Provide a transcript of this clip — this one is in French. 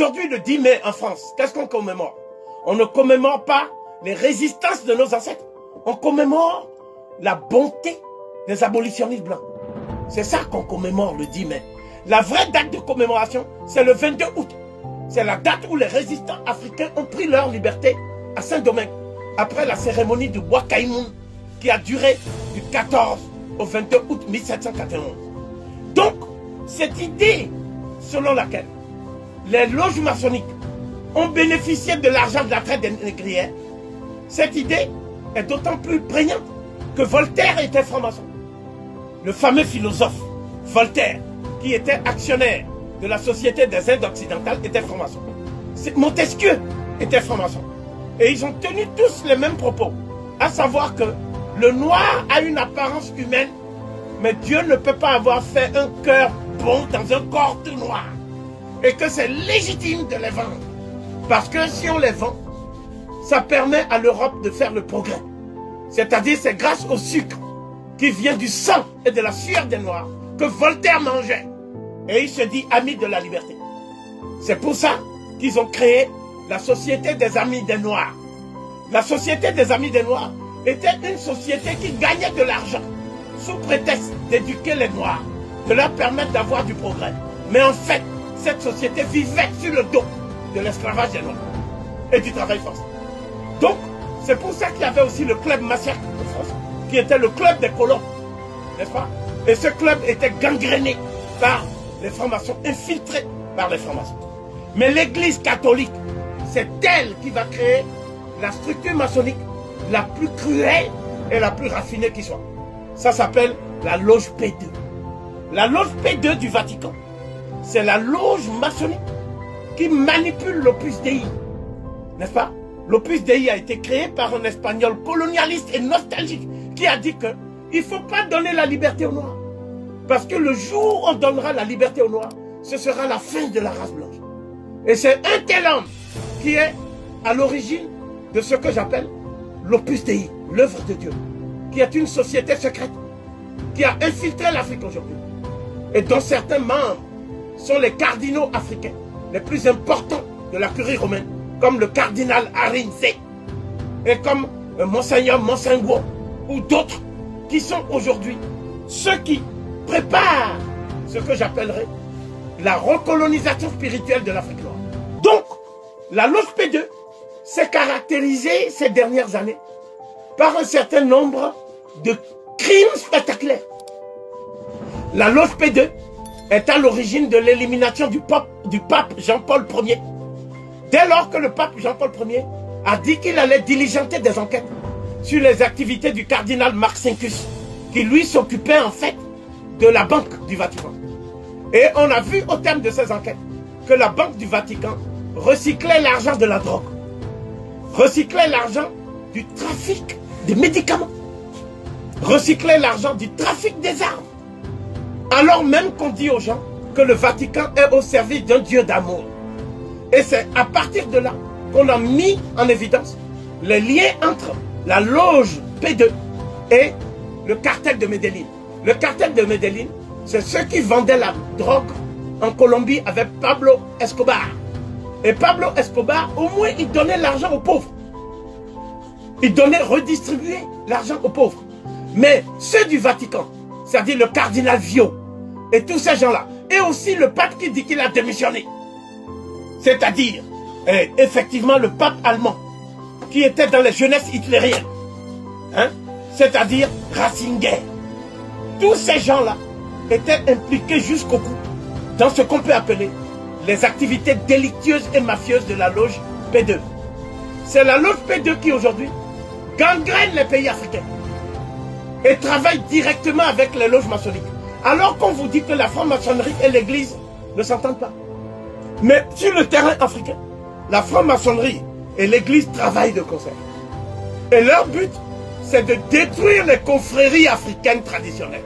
Aujourd'hui, le 10 mai en France, qu'est-ce qu'on commémore? On ne commémore pas les résistances de nos ancêtres. On commémore la bonté des abolitionnistes blancs. C'est ça qu'on commémore le 10 mai. La vraie date de commémoration, c'est le 22 août. C'est la date où les résistants africains ont pris leur liberté à Saint-Domingue, après la cérémonie du Bois Caïmoun, qui a duré du 14 au 22 août 1791. Donc, cette idée selon laquelle les loges maçonniques ont bénéficié de l'argent de la traite des négrières, cette idée est d'autant plus prégnante que Voltaire était franc-maçon. Le fameux philosophe Voltaire, qui était actionnaire de la Société des Indes occidentales, était franc-maçon. Montesquieu était franc-maçon. Et ils ont tenu tous les mêmes propos, à savoir que le noir a une apparence humaine, mais Dieu ne peut pas avoir fait un cœur bon dans un corps tout noir. Et que c'est légitime de les vendre. Parce que si on les vend, ça permet à l'Europe de faire le progrès. C'est-à-dire c'est grâce au sucre qui vient du sang et de la sueur des Noirs que Voltaire mangeait. Et il se dit ami de la liberté. C'est pour ça qu'ils ont créé la Société des Amis des Noirs. La Société des Amis des Noirs était une société qui gagnait de l'argent sous prétexte d'éduquer les Noirs, de leur permettre d'avoir du progrès. Mais en fait, cette société vivait sur le dos de l'esclavage des Noirs et du travail forcé. Donc, c'est pour ça qu'il y avait aussi le club Massiac de France, qui était le club des colons, n'est-ce pas? Et ce club était gangréné par les francs-maçons, infiltrés par les francs-maçons. Mais l'Église catholique, c'est elle qui va créer la structure maçonnique la plus cruelle et la plus raffinée qui soit. Ça s'appelle la loge P2. La loge P2 du Vatican, c'est la loge maçonnique qui manipule l'Opus Dei, n'est-ce pas? L'Opus Dei a été créé par un Espagnol colonialiste et nostalgique qui a dit qu'il ne faut pas donner la liberté aux Noirs. Parce que le jour où on donnera la liberté aux Noirs, ce sera la fin de la race blanche. Et c'est un tel homme qui est à l'origine de ce que j'appelle l'Opus Dei, l'œuvre de Dieu, qui est une société secrète, qui a infiltré l'Afrique aujourd'hui, et dont certains membres sont les cardinaux africains les plus importants de la curie romaine, comme le cardinal Arinze, et comme Monseigneur Monsengwo, ou d'autres qui sont aujourd'hui ceux qui préparent ce que j'appellerais la recolonisation spirituelle de l'Afrique noire. Donc, la loge P2 s'est caractérisée ces dernières années par un certain nombre de crimes spectaculaires. La loge P2 est à l'origine de l'élimination du pape Jean-Paul Ier. Dès lors que le pape Jean-Paul Ier a dit qu'il allait diligenter des enquêtes sur les activités du cardinal Marcinkus, qui lui s'occupait en fait de la Banque du Vatican. Et on a vu au terme de ces enquêtes que la Banque du Vatican recyclait l'argent de la drogue, recyclait l'argent du trafic des médicaments, recyclait l'argent du trafic des armes. Alors même qu'on dit aux gens que le Vatican est au service d'un Dieu d'amour. Et c'est à partir de là qu'on a mis en évidence les liens entre la loge P2 et le cartel de Medellín. Le cartel de Medellín, c'est ceux qui vendaient la drogue en Colombie avec Pablo Escobar. Et Pablo Escobar, au moins, il donnait l'argent aux pauvres. Il donnait, redistribuait l'argent aux pauvres. Mais ceux du Vatican, c'est-à-dire le cardinal Vio, et tous ces gens-là, et aussi le pape qui dit qu'il a démissionné, c'est-à-dire, effectivement, le pape allemand, qui était dans les jeunesses hitlériennes, hein, c'est-à-dire Ratzinger. Tous ces gens-là étaient impliqués jusqu'au cou dans ce qu'on peut appeler les activités délictueuses et mafieuses de la loge P2. C'est la loge P2 qui aujourd'hui gangrène les pays africains et travaille directement avec les loges maçonniques. Alors qu'on vous dit que la franc-maçonnerie et l'église ne s'entendent pas. Mais sur le terrain africain, la franc-maçonnerie et l'église travaillent de concert. Et leur but, c'est de détruire les confréries africaines traditionnelles.